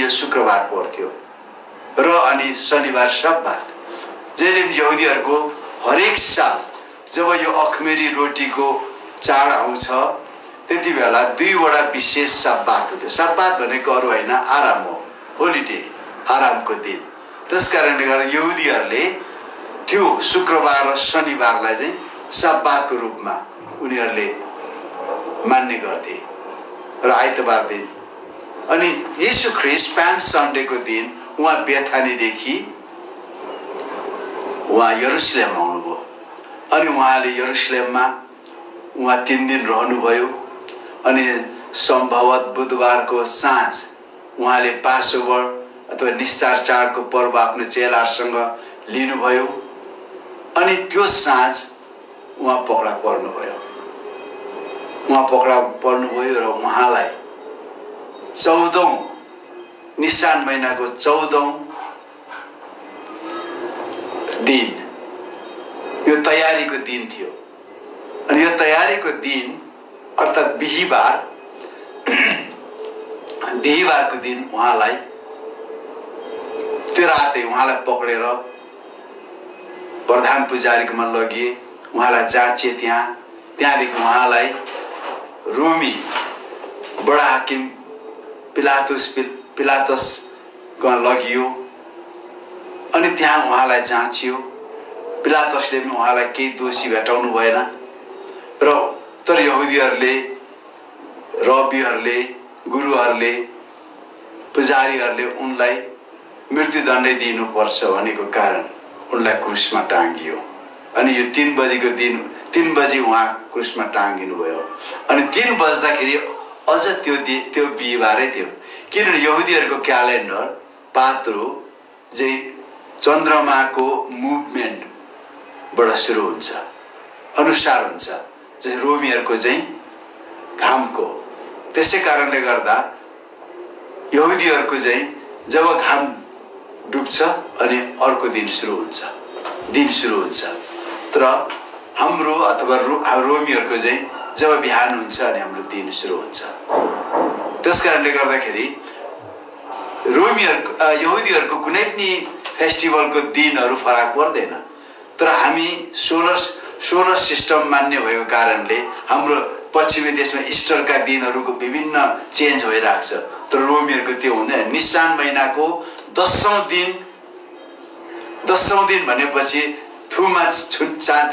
थियो शुक्रबार पर्थ्यो र अनि शनिबार सब्बात। जहिले यहुदीहरूको हरेक साल जब यो अखमेरी रोटीको चाड आउँछ त्यति बेला दुईवटा विशेष सब्बात हुन्थ्यो। सब्बात भनेको अरू होइन, आराम हो, होलिडे, आरामको दिन। त्यसकारणले गर्दा यहुदीहरूले त्यो शुक्रबार र शनिबारलाई चाहिँ सब्बातको रूपमा उनीहरूले मान्ने गर्थे र आइतबार दिन। अनि येशू ख्रीष्ट पाम सन्डेको दिन उहाँ बेथानीदेखि उहाँ यरुशलेम आउनुभयो। अनि उहाँले यरुशलेममा उहाँ 3 दिन रहनुभयो। अनि सम्भवत बुधबारको साँझ उहाँले पासओभर अथवा निस्तार चाडको पर्व आफ्नो चेलाहरूसँग लिनुभयो। अनि त्यो साँझ उहाँ पक्रा पर्नुभयो। र उहाँलाई 14औं निसान महिनाको 14औं दिन यो तयारीको दिन थियो। अनि यो तयारीको दिन अर्थात् बिहीबारको दिन उहाँलाई त्यो रातै उहाँलाई पक्रेर प्रधान पुजारीकोमा लगिए, उहाँलाई जाँचिए। त्यहाँदेखि उहाँलाई रोमी बडा हाकिम पिलातसमा लगियो। अनि त्यहाँ उहाँलाई जाँचियो। पिलातसले पनि उहाँलाई केही दोषी भेटाउनु भएन र तर यहुदीहरूले, रब्बीहरूले, गुरुहरूले, पुजारीहरूले उनलाई मृत्युदण्ड दिनुपर्छ भनेको कारण उनलाई क्रुसमा टाँगियो। अनि यो 3 बजेको दिन 3 बजे उहाँ क्रुसमा टाँगिनु भयो। अनि 3 बज्दाखेरि अझ त्यो बिहीबारै थियो, किनभने यहुदीहरूको क्यालेन्डर पात्रो चाहिँ चन्द्रमाको मुभमेन्टबाट सुरु हुन्छ, अनुसार हुन्छ, जस्तै रोमीहरूको चाहिँ घामको। त्यसै कारणले गर्दा यहुदीहरूको चाहिँ जब घाम डुब्छ अनि अर्को दिन सुरु हुन्छ। तर हाम्रो अथवा रोमीहरूको चाहिँ जब बिहान हुन्छ अनि हाम्रो दिन सुरु हुन्छ। त्यसकारणले गर्दाखेरि यहुदीहरूको कुनै पनि फेस्टिभलको दिनहरू फरक पर्दैन। तर हामी सोलर सिस्टम मान्ने भएको कारणले हाम्रो पश्चिमी देशमा इस्टरका दिनहरूको विभिन्न चेन्ज भइरहेको छ। तर रोमीहरूको त्यो हुँदैन। निसान महिनाको 10औं दिन भनेपछि थुमा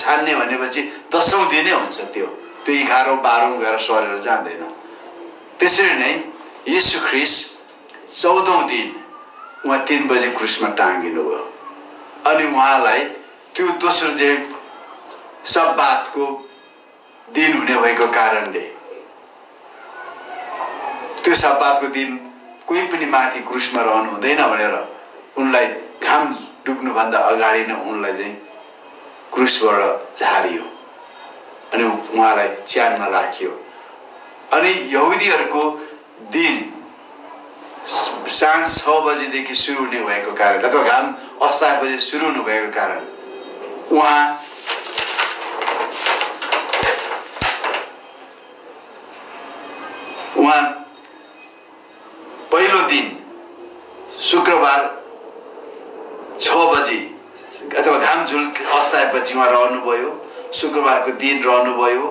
छान्ने भनेपछि 10औं दिनै हुन्छ। त्यो 11औं 12औं गएर सरेर जाँदैन। त्यसरी नै येशू ख्रीष्ट 14औं दिन उहाँ 3 बजे क्रुसमा टाँगिनु भयो। अनि उहाँलाई त्यो दोस्रो चाहिँ सब्बातको दिन हुने भएको कारणले त्यो सब्बातको दिन कोही पनि माथि क्रुसमा रहनु हुँदैन भनेर उनलाई घाम डुब्नुभन्दा अगाडि नै उनलाई चाहिँ क्रुसबाट झारियो अनि उहाँलाई च्यानमा राखियो। अनि यहुदीहरूको दिन साँझ 6 बजेदेखि सुरु हुने भएको कारण अथवा घाम अस्ताएपछि सुरु हुने भएको कारण उहाँ पहिलो दिन शुक्रबार 6 बजे अथवा घाम झुल्क अस्ताएपछि उहाँ रहनुभयो। शुक्रबारको दिन रहनुभयो।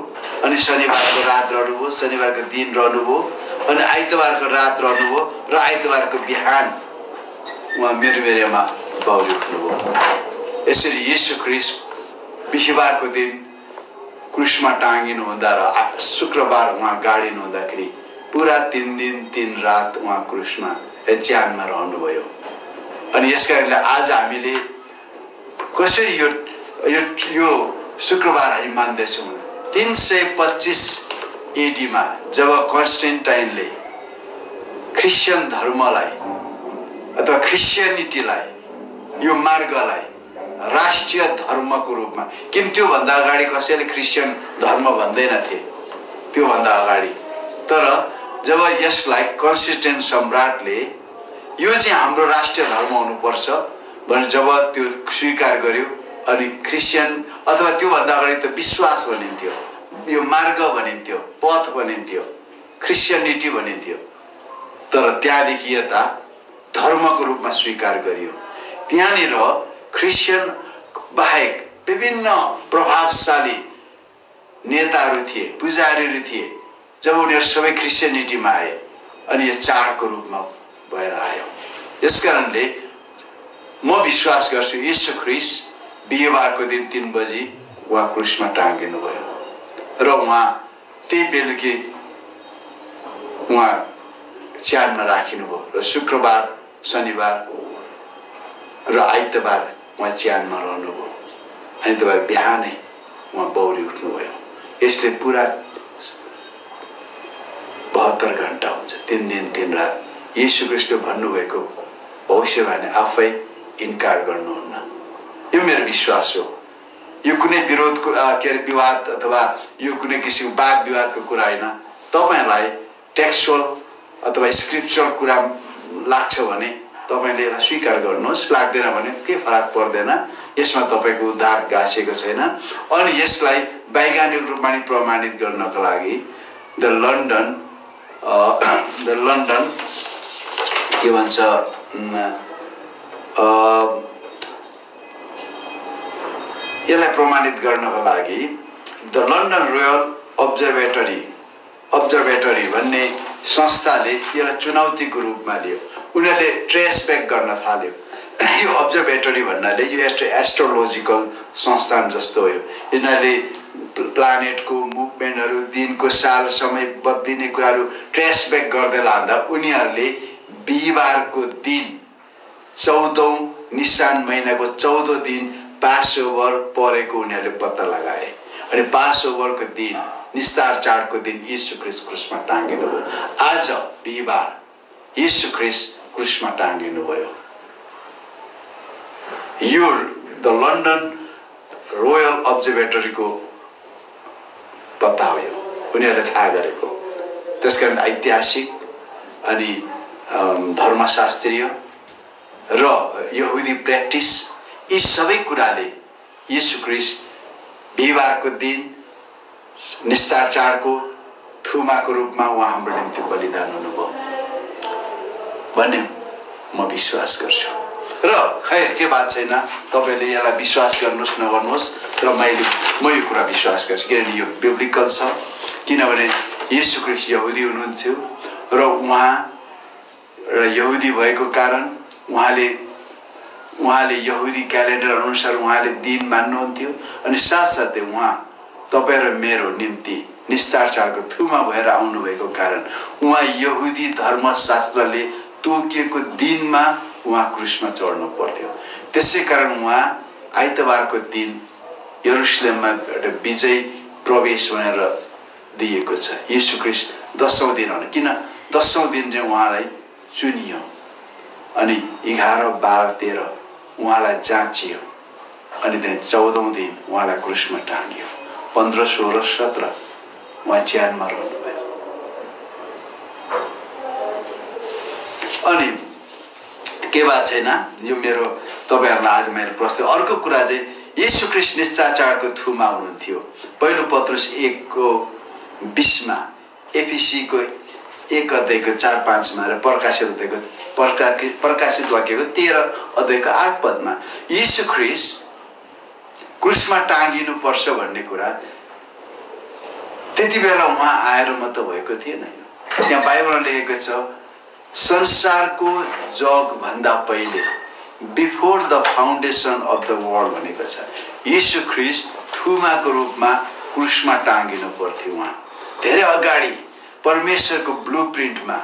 अनि शनिबारको रात रहनुभयो। शनिबारको दिन रहनुभयो। अनि आइतबारको रात रहनुभयो र आइतबारको बिहान उहाँ मेरमेरेमा बाउरी उठ्नुभयो। यसरी येशू ख्रीष्ट बिहीबारको दिन क्रुसमा टाँगिनु हुँदा र शुक्रबार उहाँ गाडिनु हुँदाखेरि पुरा 3 दिन 3 रात उहाँ क्रुसमा ज्यानमा रहनुभयो। अनि यसकारणले आज हामीले कसरी यो शुक्रबार हामी मान्दैछौँ। 325 एडीमा जब कन्स्टेन्टाइनले क्रिस्चियन धर्मलाई अथवा क्रिस्चियनिटीलाई यो मार्गलाई राष्ट्रिय धर्मको रूपमा, किन त्योभन्दा अगाडि कसैले क्रिस्चियन धर्म भन्दैनथे त्योभन्दा अगाडि। तर जब यसलाई कन्स्टेन्टाइन सम्राटले यो चाहिँ हाम्रो राष्ट्रिय धर्म हुनुपर्छ भनेर जब त्यो स्वीकार गर्यो अनि क्रिस्चियन अथवा त्योभन्दा अगाडि त विश्वास भनिन्थ्यो, यो मार्ग भनिन्थ्यो, पथ भनिन्थ्यो, क्रिस्चियनिटी भनिन्थ्यो। तर त्यहाँदेखि यता धर्मको रूपमा स्वीकार गरियो। त्यहाँनिर क्रिस्चियन बाहेक विभिन्न प्रभावशाली नेताहरू थिए, पुजारीहरू थिए। जब उनीहरू सबै क्रिस्चियनिटीमा आए अनि यो चाडको रूपमा भएर आयो। यसकारणले म विश्वास गर्छु येशू ख्रीष्ट बिहीबारको दिन 3 बजी उहाँ क्रुसमा टाँगिनु भयो र उहाँ त्यही बेलुकी उहाँ च्यानमा राखिनु भयो र शुक्रबार, शनिबार र आइतबार उहाँ च्यानमा रहनुभयो। आइतबार बिहानै उहाँ बौरी उठ्नुभयो। यसले पुरा 72 घण्टा हुन्छ, 3 दिन 3 रात। येशू ख्रीष्टले भन्नुभएको भविष्यवाणी आफै इन्कार गर्नुहुन्न। यो मेरो विश्वास हो। यो कुनै विरोधको विवाद अथवा यो कुनै किसिमको वाद विवादको कुरा होइन। तपाईलाई टेक्स्चुअल अथवा स्क्रिप्चुअल कुरा लाग्छ भने तपाईले यसलाई स्वीकार गर्नुहोस्, लाग्दैन भने के फरक पर्दैन। यसमा तपाईको उद्धार गाँसेको छैन। अनि यसलाई वैज्ञानिक रूपमा पनि प्रमाणित गर्नका लागि द लन्डन के भन्छ यसलाई प्रमाणित गर्नका लागि द लन्डन रोयल अब्जर्भेटरी भन्ने संस्थाले यसलाई चुनौतीको रूपमा लियो। उनीहरूले ट्रेस ब्याक गर्न थाल्यो। यो अब्जर्भेटरी भन्नाले यो एस्ट्रोलोजिकल संस्थान जस्तो हो। यिनीहरूले प्लानेटको मुभमेन्टहरू, दिनको साल समय बदलिने कुराहरू ट्रेस ब्याक गर्दै लाँदा उनीहरूले बिहीबारको दिन 14औं निसान महिनाको 14 दिन पास ओभर परेको उनीहरूले पत्ता लगाए। अनि पास ओभरको दिन, निस्तार चाडको दिन येशू ख्रीष्ट क्रुसमा टाँगिनु भयो। आज बिहीबार येशू ख्रीष्ट क्रुसमा टाँगिनु भयो। यो द लन्डन रोयल अब्जर्भेटरीको पत्ता हो। उनीहरूले थाहा गरेको। त्यसकारण ऐतिहासिक अनि धर्मशास्त्रीय र यहुदी प्र्याक्टिस यी सबै कुराले येशू ख्रीष्ट बिहीबारको दिन निस्तार चाडको थुमाको रूपमा उहाँ हाम्रो निम्ति बलिदान हुनुभयो भन्ने म विश्वास गर्छु। र खैर के बात छैन, तपाईले यसलाई विश्वास गर्नुहोस् नगर्नुहोस्, तर म यो कुरा विश्वास गर्छु किनभने यो बिब्लिकल छ। किनभने येशू ख्रीष्ट यहुदी हुनुहुन्थ्यो र उहाँ र यहुदी भएको कारण उहाँले यहुदी क्यालेन्डर अनुसार उहाँले दिन मान्नुहुन्थ्यो। अनि साथसाथै उहाँ तपाईँ र मेरो निम्ति निस्तार चाडको थुमा भएर आउनुभएको कारण उहाँ यहुदी धर्मशास्त्रले तोकिएको दिनमा उहाँ क्रुसमा चढ्नु पर्थ्यो। त्यसै कारण उहाँ आइतबारको दिन यरुशलेममा एउटा विजय प्रवेश भनेर दिएको छ। येशू ख्रीष्ट 10औं दिन हो। किन 10औं दिन चाहिँ उहाँलाई चुनियो अनि 11, 12, 13 उहाँलाई जाँचियो अनि त्यहाँ 14औं दिन उहाँलाई क्रुसमा टाँगियो। 15, 16, 17 उहाँ च्यानमा रहनुभयो। अनि के बात छैन, यो मेरो तपाईहरुलाई आज मेरो प्रश्न। अर्को कुरा चाहिँ येशू ख्रीष्ट निस्तार चाडको थुमा हुनुहुन्थ्यो। पहिलो पत्रुस 1:20 मा, एफिसी को 1 अध्यायको 4-5 मा र प्रकाशित वाक्यको 13 अध्यायको 8 पदमा येशू ख्रीष्ट क्रुसमा टाँगिनु पर्छ भन्ने कुरा त्यति बेला उहाँ आएर मात्र भएको थिएन। त्यहाँ बाइबलमा लेखेको छ संसारको जग भन्दा पहिले, before the foundation of the world भनेको छ। येशू ख्रीष्ट थुमाको रूपमा क्रुसमा टाँगिनु पर्थ्यो। उहाँ धेरै अगाडि परमेश्वरको ब्लुप्रिन्टमा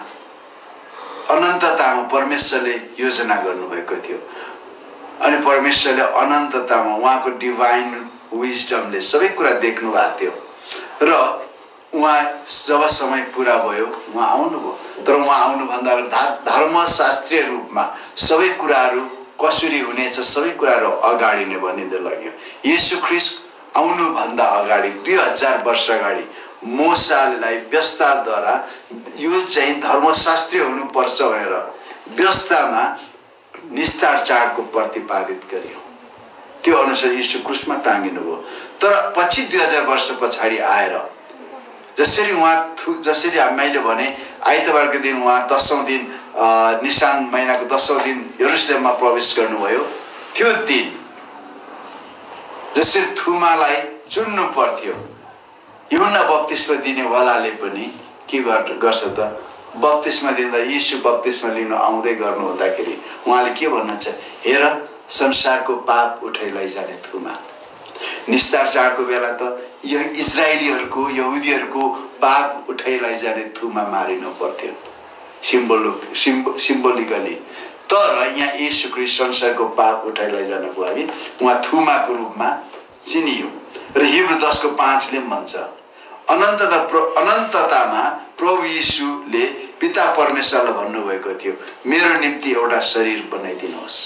अनन्ततामा परमेश्वरले योजना गर्नुभएको थियो अनि परमेश्वरले अनन्ततामा उहाँको डिभाइन विजडमले सबै कुरा देख्नु भएको थियो र उहाँ जब समय पुरा भयो उहाँ आउनुभयो। तर उहाँ आउनुभन्दा धर्मशास्त्रीय रूपमा सबै कुराहरू कसरी हुनेछ सबै कुराहरू अगाडि नै भनिँदै लग्यो। येशू ख्रीष्ट आउनुभन्दा अगाडि 2000 वर्ष अगाडि मोसालाई व्यवस्थाद्वारा यो चाहिँ धर्मशास्त्रीय हुनुपर्छ भनेर व्यवस्थामा निस्तार चाडको प्रतिपादित गरियो। त्यो अनुसार येशू क्रुसमा टाँगिनु भयो। तर पछि 2000 वर्ष पछाडि आएर जसरी मैले भने आइतबारको दिन उहाँ 10औं दिन निसान महिनाको 10औं दिन यरुशलेममा प्रवेश गर्नुभयो, त्यो दिन जसरी थुमालाई चुन्नु पर्थ्यो, यूहन्ना बप्तिस्मा दिनेवालाले पनि के गर्छ त? बप्तिस्मा दिँदा यीशु बप्तिस्मा लिन आउँदै गर्नु हुँदाखेरि उहाँले के भन्नुहुन्छ? हेर संसारको पाप उठाइ लैजाने थुमा। निस्तार चाडको बेला त यो इजरायलीहरूको यहुदीहरूको पाप उठाइ लैजाने थुमा मारिनु पर्थ्यो सिम्बोलिकली। तर यहाँ यीशु ख्रीष्ट संसारको पाप उठाइ लैजानको लागि उहाँ थुमाको रूपमा चिनियो। र हिब्रू 10:5 ले भन्छ, अनन्ततामा प्रभु यीशुले पिता परमेश्वरलाई भन्नुभएको थियो, मेरो निम्ति एउटा शरीर बनाइदिनुहोस्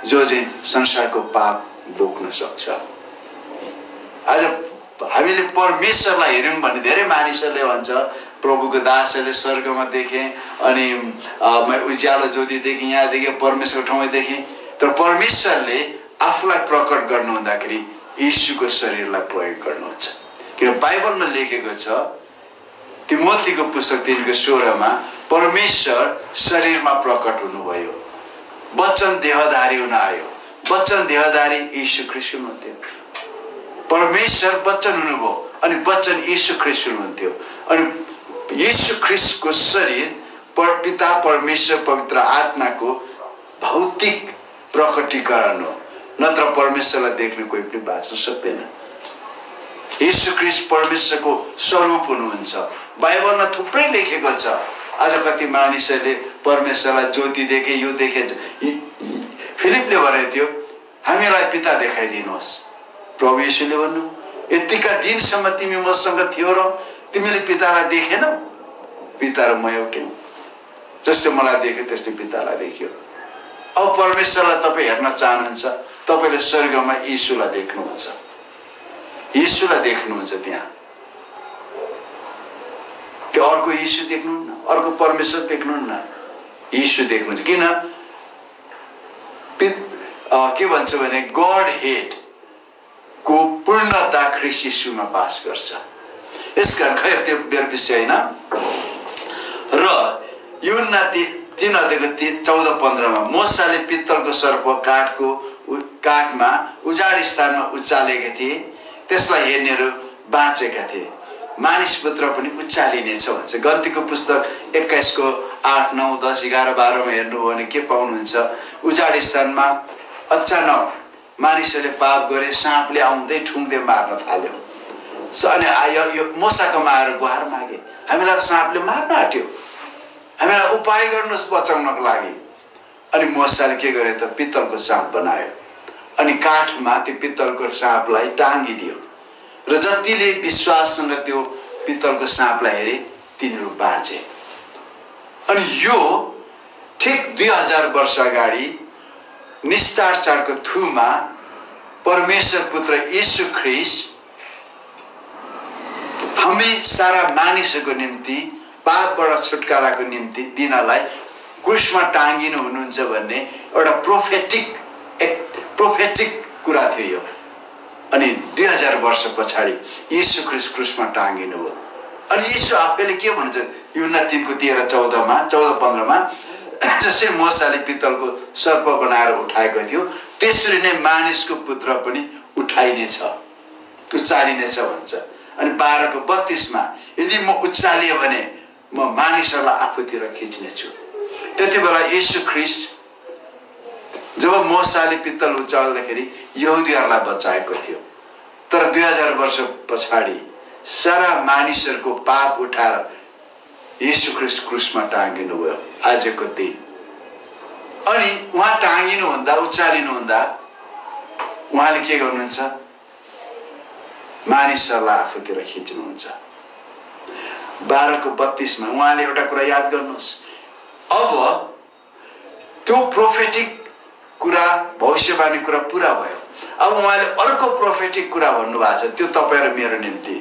जो चाहिँ संसारको पाप बोक्न सक्छ। आज हामीले परमेश्वरलाई हेर्यौं भने धेरै मानिसहरूले भन्छ, प्रभुको दासहरूले स्वर्गमा देखे अनि मैं उज्यालो ज्योति देखेँ, यहाँ देखेँ, परमेश्वरको ठाउँमा देखेँ। तर परमेश्वरले आफूलाई प्रकट गर्नु हुँदाखेरि यीशुको शरीरलाई प्रयोग गर्नुहुन्छ। किन बाइबलमा लेखेको छ, तिमोथीको पुस्तक 3:16 परमेश्वर शरीरमा प्रकट हुनुभयो, वचन देहधारी हुन आयो। वचन देहधारी यीशु ख्रीष्ट हुनुहुन्थ्यो। परमेश्वर वचन हुनुभयो अनि वचन यीशु ख्रीष्ट हुनुहुन्थ्यो। अनि यीशु ख्रीष्टको शरीर पिता परमेश्वर पवित्र आत्माको भौतिक प्रकटीकरण हो, नत्र परमेश्वरलाई देख्ने कोही पनि बाँच्न सक्दैन। यीशु ख्रीष्ट परमेश्वरको स्वरूप हुनुहुन्छ। बाइबलमा थुप्रै लेखेको छ। आज कति मानिसहरूले परमेश्वरलाई ज्योति देखे, यो देखे। फिलिपले भनेको थियो, हामीलाई पिता देखाइदिनुहोस्। प्रभु यीशुले भन्नु, यतिका दिनसम्म तिमी मसँग थियो र तिमीले पितालाई देखेनौ? पिता र म एउटै हुँ, जसले मलाई देख्यो त्यसले पितालाई देख्यो। अब परमेश्वरलाई तपाईँ हेर्न चाहनुहुन्छ, तपाईँले स्वर्गमा यीशुलाई देख्नुहुन्छ, यीशुलाई देख्नुहुन्छ। त्यहाँ त्यो अर्को यीशु देख्नुहुन्न, अर्को परमेश्वर देख्नुहुन्न, यीशु देख्नुहुन्छ। किन? के भन्छ भने गॉड हेड को पूर्णता ख्रीष्ट यीशुमा बास गर्छ। यसकारण खैर त्यो मेरो विषय हैन। र यूहन्ना 3:14-15 मोसाले पित्तलको सर्प काठमा उजाड स्थानमा उचालेका थिए, त्यसलाई हेर्नेहरू बाँचेका थिए। मानिस पुत्र पनि उचालिनेछ भन्छ। गन्तीको पुस्तक 21:8, 9, 10, 11, 12 हेर्नुभयो भने के पाउनुहुन्छ? उजाड स्थानमा अचानक मानिसहरूले पाप गरे, साँपले आउँदै ठुङ्दै मार्न थाल्यो। अनि यो मोसाकोमा आएर गुहार मागे, हामीलाई साँपले मार्न आँट्यो, हामीलाई उपाय गर्नुहोस् बचाउनको लागि। अनि मोसाले के गरे त? पित्तलको साँप बनायो अनि काठमा त्यो पित्तलको साँपलाई टाँगिदियो र जतिले विश्वाससँग त्यो पित्तलको साँपलाई हेरे तिनीहरू बाँचे। अनि यो ठिक 2000 वर्ष अगाडि निस्तार चाडको थुमा परमेश्वर पुत्र यीशु ख्रीष्ट हामी सारा मानिसहरूको निम्ति पापबाट छुटकाराको निम्ति दिनलाई क्रुसमा टाँगिनु हुनुहुन्छ भन्ने एउटा प्रोफेटिक कुरा थियो यो। अनि 2000 वर्ष पछाडि यीशु ख्रीष्ट क्रुसमा टाँगिनु हो। अनि यीशु आफैले के भन्छ? यूहन्ना 3:13-14-15 जसरी मोसाले पित्तलको सर्प बनाएर उठाएको थियो, त्यसरी नै मानिसको पुत्र पनि उठाइनेछ, उचालिनेछ भन्छ। अनि 12:32 यदि म उचालियो भने म मानिसहरूलाई आफूतिर खिच्नेछु। त्यति बेला यीशु ख्रीष्ट जब मोसाले पित्तल उचाल्दाखेरि यहुदीहरूलाई बचाएको थियो। तर 2000 वर्ष पछाडि सारा मानिसहरूको पाप उठाएर यीशु ख्रीष्ट क्रुसमा टाँगिनु भयो आजको दिन। अनि उहाँ टाँगिनु हुँदा, उचालिनु हुँदा उहाँले के गर्नुहुन्छ? मानिसहरूलाई आफूतिर खिच्नुहुन्छ। 12:32 उहाँले एउटा कुरा याद गर्नुहोस्। अब त्यो प्रोफेटिक कुरा, भविष्यवाणी कुरा पूरा भयो। अब उहाँले अर्को प्रोफेटिक कुरा भन्नुभएको छ, त्यो तपाईँ र मेरो निम्ति।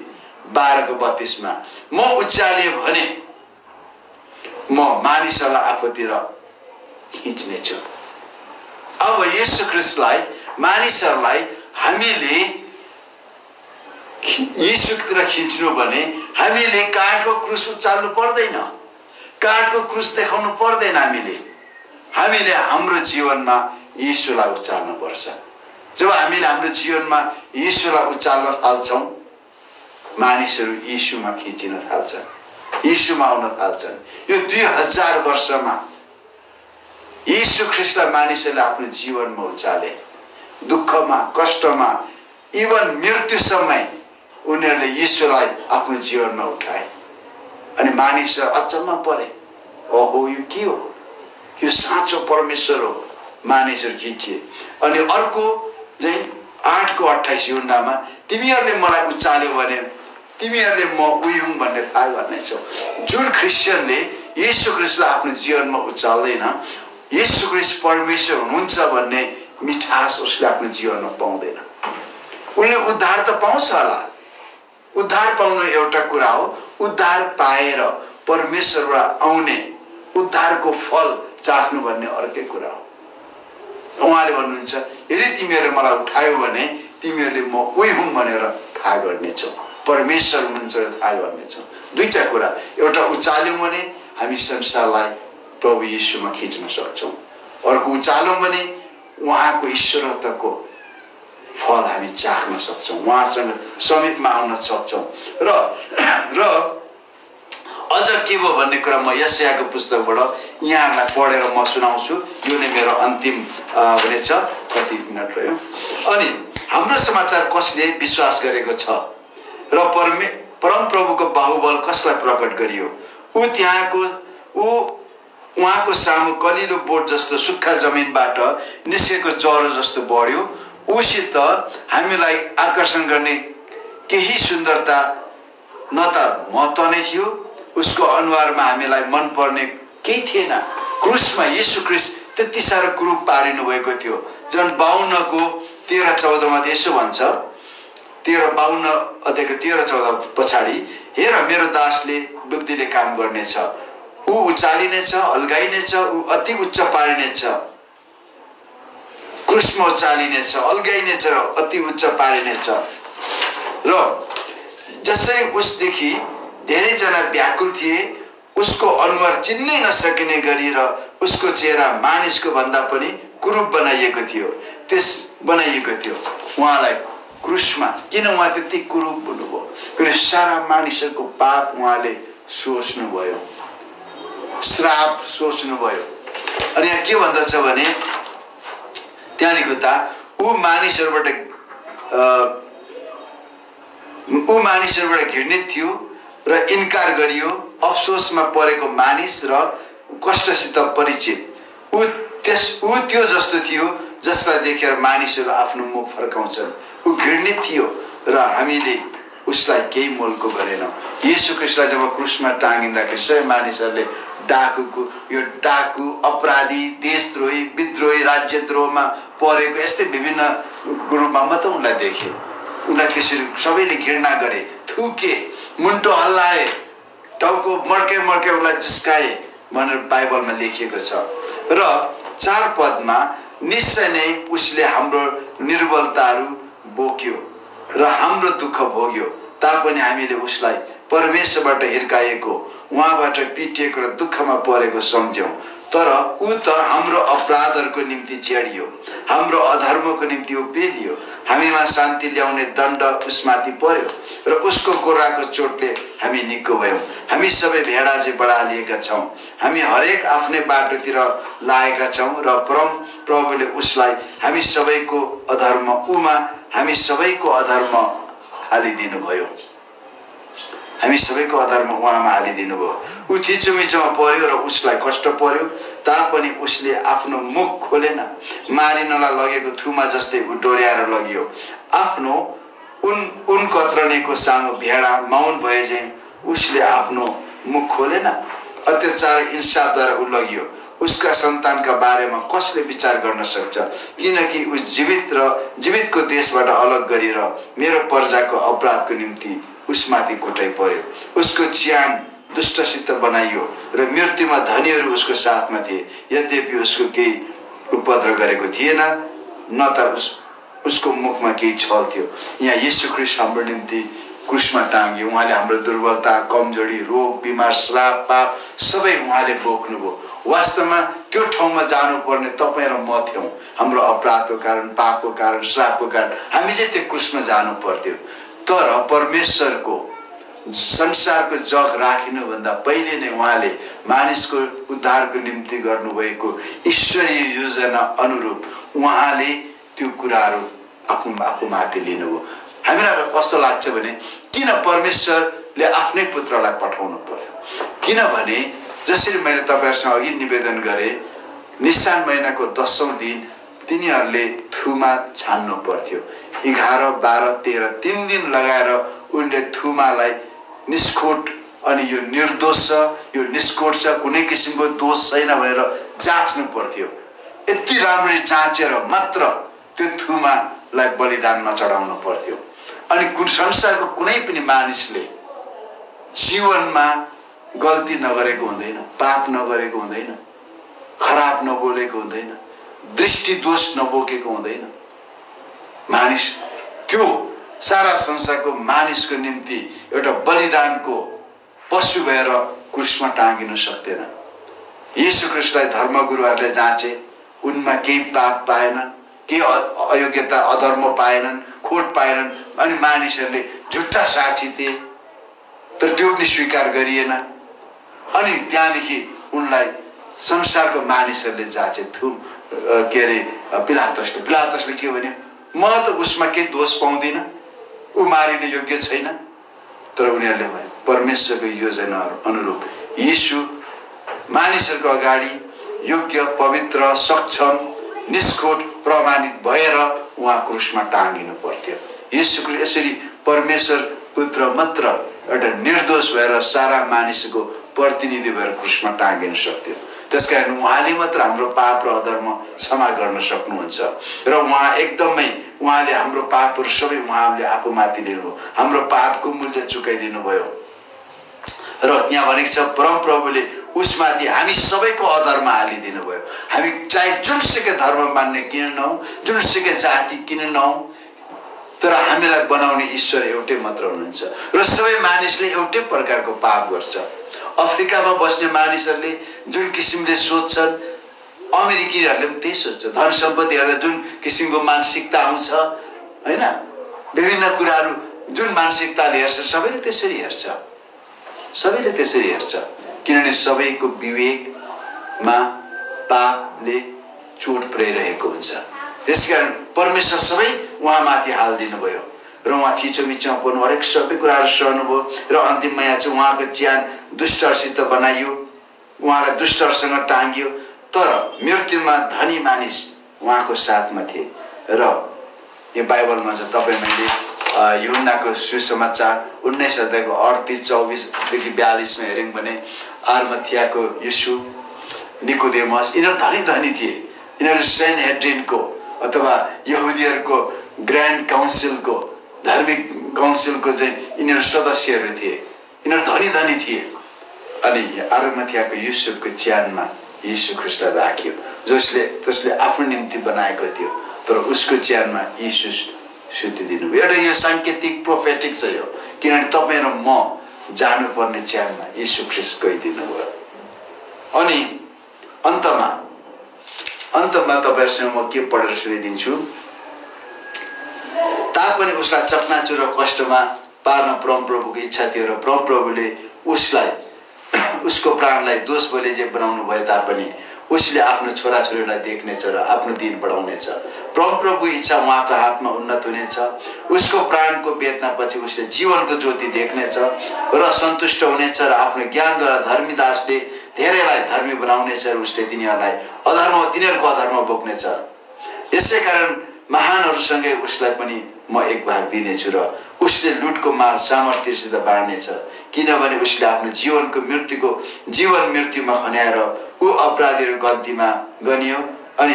12:32 म उचालिए भने म मानिसहरूलाई आफूतिर खिच्नेछु। अब यीशु ख्रीष्टलाई, मानिसहरूलाई हामीले यीशुतिर खिच्नु भने हामीले काठको क्रुस उचाल्नु पर्दैन। काठको क्रुस देखाउनु पर्दैन। हामीले हाम्रो जीवनमा यीशुलाई उचाल्नु पर्छ। जब हामीले हाम्रो जीवनमा यीशुलाई उचाल्न थाल्छौँ, मानिसहरू यीशुमा खिचिन थाल्छन्, यीशुमा आउन थाल्छन्। यो 2000 वर्षमा यीशु ख्रीष्टलाई मानिसहरूले आफ्नो जीवनमा उचाले। दुःखमा, कष्टमा, इभन मृत्युसम्म उनीहरूले यीशुलाई आफ्नो जीवनमा उठाए। अनि मानिसहरू अचम्म परे, ओहो यो के हो, यो साँचो परमेश्वर हो। मानिसहरू खिचे। अनि अर्को चाहिँ 8:28 युहन्नामा तिमीहरूले मलाई उचाल्यो भने तिमीहरूले म उही हुँ भन्ने थाहा गर्नेछौ। जुन क्रिस्चियनले येशू ख्रीष्टलाई आफ्नो जीवनमा उचाल्दैन, येशू ख्रीष्ट परमेश्वर हुनुहुन्छ भन्ने मिठास उसले आफ्नो जीवनमा पाउँदैन। उसले उद्धार त पाउँछ होला, उद्धार पाउनु एउटा कुरा हो, उद्धार पाएर परमेश्वरबाट आउने उद्धारको फल चाख्नु भन्ने अर्कै कुरा हो। उहाँले भन्नुहुन्छ यदि तिमीहरूले मलाई उठायो भने तिमीहरूले म उही हुँ भनेर थाहा गर्नेछौ, परमेश्वर हुनुहुन्छ थाहा गर्नेछौ। दुईटा कुरा, एउटा उचाल्यौँ भने हामी संसारलाई प्रभु यीशुमा खिच्न सक्छौँ, अर्को उचाल्यौँ भने उहाँको ईश्वरत्वको फल हामी चाख्न सक्छौँ, उहाँसँग समीपमा आउन सक्छौँ। र अझ के भयो भन्ने कुरा म यशायाको पुस्तकबाट यहाँहरूलाई पढेर म सुनाउँछु। यो नै मेरो अन्तिम हुनेछ, कति मिनट रह्यो। अनि हाम्रो समाचार कसले विश्वास गरेको छ र परमप्रभुको बाहुबल कसलाई प्रकट गरियो। उहाँको सामु कलिलो बोट जस्तो सुक्खा जमिनबाट निस्केको जरो जस्तो बढ्यो। उसित हामीलाई आकर्षण गर्ने केही सुन्दरता न त महत्त्व नै थियो, उसको अनुहारमा हामीलाई मन पर्ने केही थिएन। क्रुसमा येशू ख्रीष्ट त्यति साह्रो क्रुस पारिनु भएको थियो। जन 52:13-14 यसो भन्छ, 52 अध्यायको 13-14 पछाडि, हेर मेरो दासले बुद्धिले काम गर्नेछ, ऊ उचालिनेछ, अल्गाइनेछ, ऊ अति उच्च पारिनेछ। क्रुसमा उचालिनेछ, अल्गाइनेछ र अति उच्च पारिनेछ। र जसरी उसदेखि धेरैजना व्याकुल थिए, उसको अनुहार चिन्नै नसकिने गरी र उसको चेहरा मानिसको भन्दा पनि कुरूप बनाइएको थियो। उहाँलाई क्रुसमा किन उहाँ त्यति कुरूप हुनुभयो? किन सारा मानिसहरूको पाप उहाँले सोच्नुभयो, श्राप सोच्नुभयो। अनि यहाँ के भन्दछ भने त्यहाँदेखि त ऊ मानिसहरूबाट घृणित थियो र इन्कार गरियो, अफसोसमा परेको मानिस र कष्टसित परिचित। ऊ त्यो जस्तो थियो जसलाई देखेर मानिसहरू आफ्नो मुख फर्काउँछन्। ऊ घृणित थियो र हामीले उसलाई केही मोलको गरेनौँ। येशू ख्रीष्टलाई जब क्रुसमा टाँगिँदाखेरि सबै मानिसहरूले डाकु, अपराधी, देशद्रोही, विद्रोही, राज्यद्रोहमा परेको यस्तै विभिन्न ग्रुपमा म त उनलाई देखेँ। उनलाई त्यसरी सबैले घृणा गरे, थुके, मुन्टो हल्लाए, टाउको मर्के उसलाई जिस्काए भनेर बाइबलमा लेखिएको छ। र 4 पदमा निश्चय नै उसले हाम्रो निर्बलताहरू बोक्यो र हाम्रो दुःख भोग्यो, तापनि हामीले उसलाई परमेश्वरबाट हिर्काएको, उहाँबाट पिटिएको र दुःखमा परेको सम्झ्यौँ। तर ऊ त हाम्रो अपराधहरूको निम्ति छेडियो, हाम्रो अधर्मको निम्ति ऊ पेलियो, हामीमा शान्ति ल्याउने दण्ड उसमाथि पर्यो र उसको कोर्राको चोटले हामी निको भयौँ। हामी सबै भेडा चाहिँ बढालिएका छौँ, हामी हरेक आफ्नै बाटोतिर लागेका छौँ र प्रभुले उसलाई हामी सबैको अधर्म हालिदिनु भयो। हामी सबैको अधर्म उहाँमा हालिदिनु भयो। ऊ थिचोमिचोमा पर्यो र उसलाई कष्ट पर्यो, तापनि उसले आफ्नो मुख खोलेन। मारिनलाई लगेको थुमा जस्तै ऊ डोर्याएर लगियो। आफ्नो उन कत्रनेको सामु भेडा मौन भए चाहिँ उसले आफ्नो मुख खोलेन। अत्याचार इन्साफद्वारा ऊ लगियो। उसका सन्तानका बारेमा कसले विचार गर्न सक्छ? किनकि ऊ जीवितको देशबाट अलग गरेर मेरो प्रजाको अपराधको निम्ति उसमाथि कोटाइ पर्यो। उसको ज्यान दुष्टसित बनाइयो र मृत्युमा धनीहरू उसको साथमा थिए। यद्यपि उसको केही उपद्रव गरेको थिएन, न त उसको मुखमा केही छल थियो। यहाँ येशू ख्रीष्ट हाम्रो निम्ति क्रुसमा टाँगियो। उहाँले हाम्रो दुर्बलता, कमजोरी, रोग, बिमार, श्राप, पाप सबै उहाँले बोक्नुभयो। वास्तवमा त्यो ठाउँमा जानुपर्ने तपाईँ र म थियौँ। हाम्रो अपराधको कारण, पापको कारण, श्रापको कारण हामी चाहिँ त्यो क्रुसमा जानु पर्थ्यो। तर परमेश्वरको संसारको जग राखिनुभन्दा पहिले नै उहाँले मानिसको उद्धारको निम्ति गर्नुभएको ईश्वरीय योजना अनुरूप उहाँले त्यो कुराहरू आफूमाथि लिनुभयो। हामीलाई कस्तो लाग्छ भने किन परमेश्वरले आफ्नै पुत्रलाई पठाउनु पर्यो? किनभने जसरी मैले तपाईँहरूसँग अघि निवेदन गरेँ, निसान महिनाको 10औं दिन तिनीहरूले थुमा छान्नु पर्थ्यो। 11, 12, 13 3 दिन लगाएर उनले थुमालाई निष्कोट अनि यो निर्दोष छ, यो निष्कोट छ, कुनै किसिमको दोष छैन भनेर जाँच्नु पर्थ्यो। यति राम्ररी जाँचेर मात्र त्यो थुमालाई बलिदानमा चढाउनु पर्थ्यो। अनि संसारको कुनै पनि मानिसले जीवनमा गल्ती नगरेको हुँदैन, पाप नगरेको हुँदैन, खराब नबोलेको हुँदैन, दृष्टि दोष नबोकेको हुँदैन। मानिस त्यो सारा संसारको मानिसको निम्ति एउटा बलिदानको पशु भएर क्रुसमा टाँगिन सक्दैन। येशू ख्रीष्टलाई धर्मगुरुहरूले जाँचे, उनमा केही पाप पाएनन्, केही अयोग्यता अधर्म पाएनन्, खोट पाएनन्। अनि मानिसहरूले झुट्टा साक्षी थिए, तर त्यो पनि स्वीकार गरिएन। अनि त्यहाँदेखि उनलाई संसारको मानिसहरूले जाँचे। के अरे पिलातसले के भन्यो? म त उसमा केही दोष पाउँदिनँ, ऊ मारिने योग्य छैन। तर उनीहरूले भने परमेश्वरको योजना अनुरूप येशू मानिसहरूको अगाडि योग्य, पवित्र, सक्षम, निष्कोट प्रमाणित भएर उहाँ क्रुसमा टाँगिनु पर्थ्यो। येशू यसरी परमेश्वर पुत्र मात्र एउटा निर्दोष भएर सारा मानिसको प्रतिनिधि भएर क्रुसमा टाँगिन सक्थ्यो। त्यसकारण उहाँले मात्र हाम्रो पाप र अधर्म क्षमा गर्न सक्नुहुन्छ। र उहाँ एकदमै उहाँले हाम्रो पापहरू सबै उहाँले आफूमाथि लिनुभयो, हाम्रो पापको मूल्य चुकाइदिनु भयो। र यहाँ भनेको छ परमप्रभुले उसमाथि हामी सबैको अधर्म हालिदिनु भयो। हामी चाहे जुनसुकै धर्म मान्ने किन नहौँ, जुनसुकै जाति किन नहौँ, तर हामीलाई बनाउने ईश्वर एउटै मात्र हुनुहुन्छ। र सबै मानिसले एउटै प्रकारको पाप गर्छ। अफ्रिकामा बस्ने मानिसहरूले जुन किसिमले सोच्छन्, अमेरिकीहरूले पनि त्यही सोध्छ। धन सम्पत्ति हेर्दा जुन किसिमको मानसिकता आउँछ हैन, विभिन्न कुराहरू जुन मानसिकताले हेर्छ सबैले त्यसरी हेर्छ, सबैले त्यसरी हेर्छ। किनभने सबैको विवेकमा पापले चोट पुर्याइरहेको हुन्छ। त्यसकारण परमेश्वर सबै उहाँमाथि हालिदिनु भयो र उहाँ थिचोमिचोमा पर्नु, हरेक सबै कुराहरू सहनुभयो। र अन्तिममा यहाँ चाहिँ उहाँको ज्यान दुष्टहरूसित बनाइयो, उहाँलाई दुष्टहरूसँग टाँगियो। तर मृत्युमा धनी मानिस उहाँको साथमा थिए। र यो बाइबलमा चाहिँ तपाईँ मैले यूहन्नाको सुसमाचार 19 अध्यायको 38-24देखि 42मा हेऱ्यौँ भने आर्मथियाको यीशु, निकोदेमस, यिनीहरू धनी धनी थिए। यिनीहरू सेनहेड्रिनको अथवा यहुदीहरूको ग्रान्ड काउन्सिलको, धार्मिक काउन्सिलको चाहिँ यिनीहरू सदस्यहरू थिए। यिनीहरू धनी धनी थिए। अनि आर्मथियाको युसुफको च्यानमा येशू ख्रीष्टलाई राख्यो, जसले आफ्नो निम्ति बनाएको थियो। तर उसको च्यानमा यीशु सुतिदिनु भयो। एउटा यो साङ्केतिक प्रोफेटिक छ यो, किनभने तपाईँ र म जानुपर्ने च्यानमा येशू ख्रीष्ट गइदिनु भयो। अनि अन्तमा तपाईँहरूसँग म के पढेर सुनाइदिन्छु। तापनि उसलाई चकनाचुर र कष्टमा पार्न परमप्रभुको इच्छा थियो र परमप्रभुले उसको प्राणलाई दोष बलि जे बनाउनु भए तापनि उसले आफ्नो छोराछोरीलाई देख्नेछ र आफ्नो दिन बढाउनेछ। परमप्रभुको इच्छा उहाँको हातमा उन्नत हुनेछ। उसको प्राणको वेदनापछि उसले जीवनको ज्योति देख्नेछ र सन्तुष्ट हुनेछ र आफ्नो ज्ञानद्वारा धर्मीदासले धेरैलाई धर्मी बनाउनेछ र उसले तिनीहरूको अधर्म बोक्नेछ। यसै कारण महानहरूसँगै उसलाई पनि म एक भाग दिनेछु र उसले लुटको माल सामर्थ्यसित बाँड्नेछ। किनभने उसले आफ्नो जीवन मृत्युमा खन्याएर ऊ अपराधीहरू गन्तीमा गनियो। अनि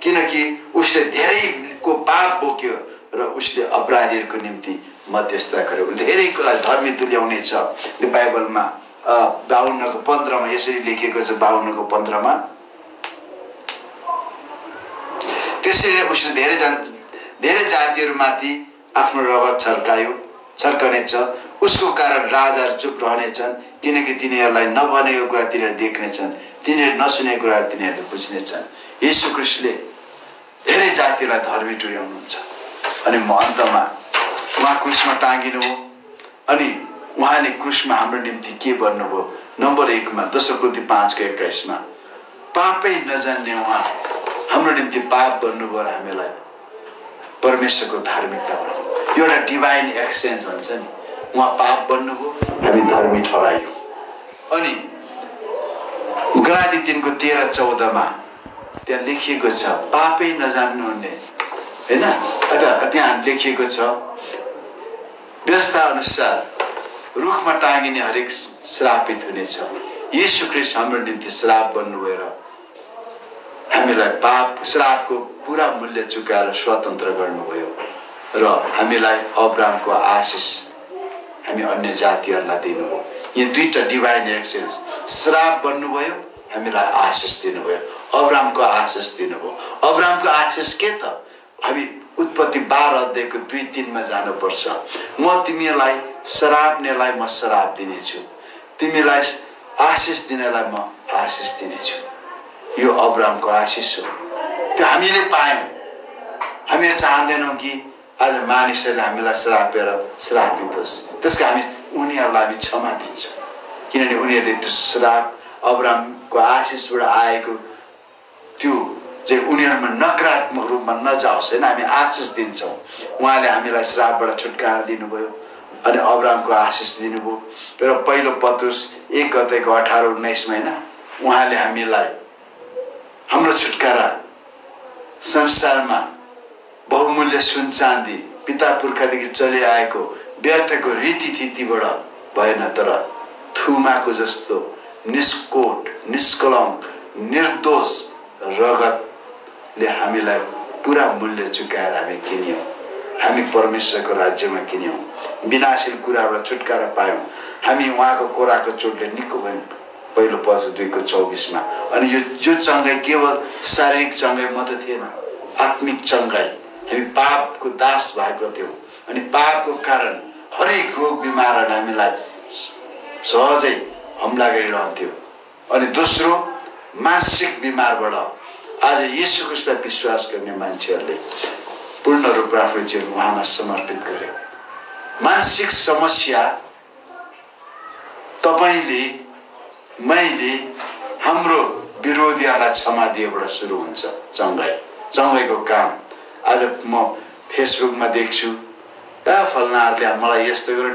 किनकि उसले धेरैको पाप बोक्यो र उसले अपराधीहरूको निम्ति मध्यस्थता गर्यो, धेरैको लागि धर्मी तुल्याउनेछ। त्यो बाइबलमा 52को 15मा यसरी लेखिएको छ। 52को 15मा त्यसरी नै उसले धेरै जातिहरूमाथि आफ्नो रगत छर्कायो छर्कनेछ। उसको कारण राजाहरू चुप रहनेछन्, किनकि तिनीहरूलाई नभनेको कुरा तिनीहरूले देख्नेछन्, तिनीहरूले नसुनेको कुरा तिनीहरूले बुझ्नेछन्। येशू ख्रीष्टले धेरै जातिलाई धर्मी तुल्याउनुहुन्छ। अनि म अन्तमा उहाँ क्रुसमा टाँगिनु हो, अनि उहाँले क्रुसमा हाम्रो निम्ति के भन्नुभयो? नम्बर 1 मा 2 कृति 5:21 मा पापै नजान्ने उहाँ हाम्रो निम्ति पाप बन्नुभयो र हामीलाई परमेश्वरको धार्मिकता बनाउनु। एउटा डिभाइन एक्सचेन्ज भन्छ नि, उहाँ पाप बन्नुभयो, हामी धर्मी ठहरायौँ। अनि गलाती 3:13-14 मा त्यहाँ लेखिएको छ पापै नजान्नुहुने, हैन? अथवा त्यहाँ लेखिएको छ व्यवस्था अनुसार रुखमा टाँगिने हरेक श्रापित हुनेछ। येशू ख्रीष्ट हाम्रो निम्ति श्राप बन्नुभयो र हामीलाई पाप श्रापको पूरा मूल्य चुकाएर स्वतन्त्र गर्नुभयो र हामीलाई अब्राहमको आशिष हामी अन्य जातिहरूलाई दिनुभयो। यो दुईटा डिभाइन एक्सचेन्ज, श्राप बन्नुभयो, हामीलाई आशिष दिनुभयो, अब्राहमको आशिष दिनुभयो। अब्राहमको आशिष के त? हामी उत्पत्ति 12:2-3 मा जानुपर्छ। म तिमीलाई श्राप्नेलाई म श्राप दिनेछु, तिमीलाई आशिष दिनेलाई म आशिष दिनेछु। यो अब्राहमको आशिष हो, त्यो हामीले पायौँ। हामीले चाहँदैनौँ कि आज मानिसहरूले हामीलाई श्रापेर श्रापित होस्, त्यसको हामी उनीहरूलाई हामी क्षमा दिन्छौँ, किनभने उनीहरूले त्यो श्राप अब्राहमको आशिषबाट आएको त्यो चाहिँ उनीहरूमा नकारात्मक रूपमा नजाओस्, होइन? हामी आशिष दिन्छौँ। उहाँले हामीलाई श्रापबाट छुटकारा दिनुभयो अनि अब्राहमको आशिष दिनुभयो। र पहिलो पत्रुस 1:18-19 मा, होइन, उहाँले हामीलाई हाम्रो छुटकारा संसारमा बहुमूल्य सुन चाँदी पिता पुर्खादेखि चलिआएको व्यर्थको रीतिथितिबाट भएन, तर थुमाको जस्तो निष्कोट निष्कलङ्क निर्दोष रगतले हामीलाई पूरा मूल्य चुकाएर हामी किन्यौँ। हामी परमेश्वरको राज्यमा किन्यौँ, विनाशील कुराबाट छुटकारा पायौँ। हामी उहाँको कोराको चोटले निको भयौँ, पहिलो पत्र 2:24 मा। अनि यो चङ्गाई केवल शारीरिक चङ्गाई मात्रै थिएन, आत्मिक चङ्गाई। हामी पापको दास भएको थियौँ अनि पापको कारण हरेक रोग बिमारहरू हामीलाई सहजै हमला गरिरहन्थ्यो। अनि दोस्रो, मानसिक बिमारबाट आज येशू ख्रीष्टलाई विश्वास गर्ने मान्छेहरूले पूर्ण रूपमा आफ्नो जीवन उहाँमा समर्पित गर्यो। मानसिक समस्या तपाईले मैले हाम्रो विरोधीहरूलाई क्षमा दिएबाट सुरु हुन्छ। चङ्गाईको काम आज म फेसबुकमा देख्छु, फलनाहरूले मलाई यस्तो गर्यो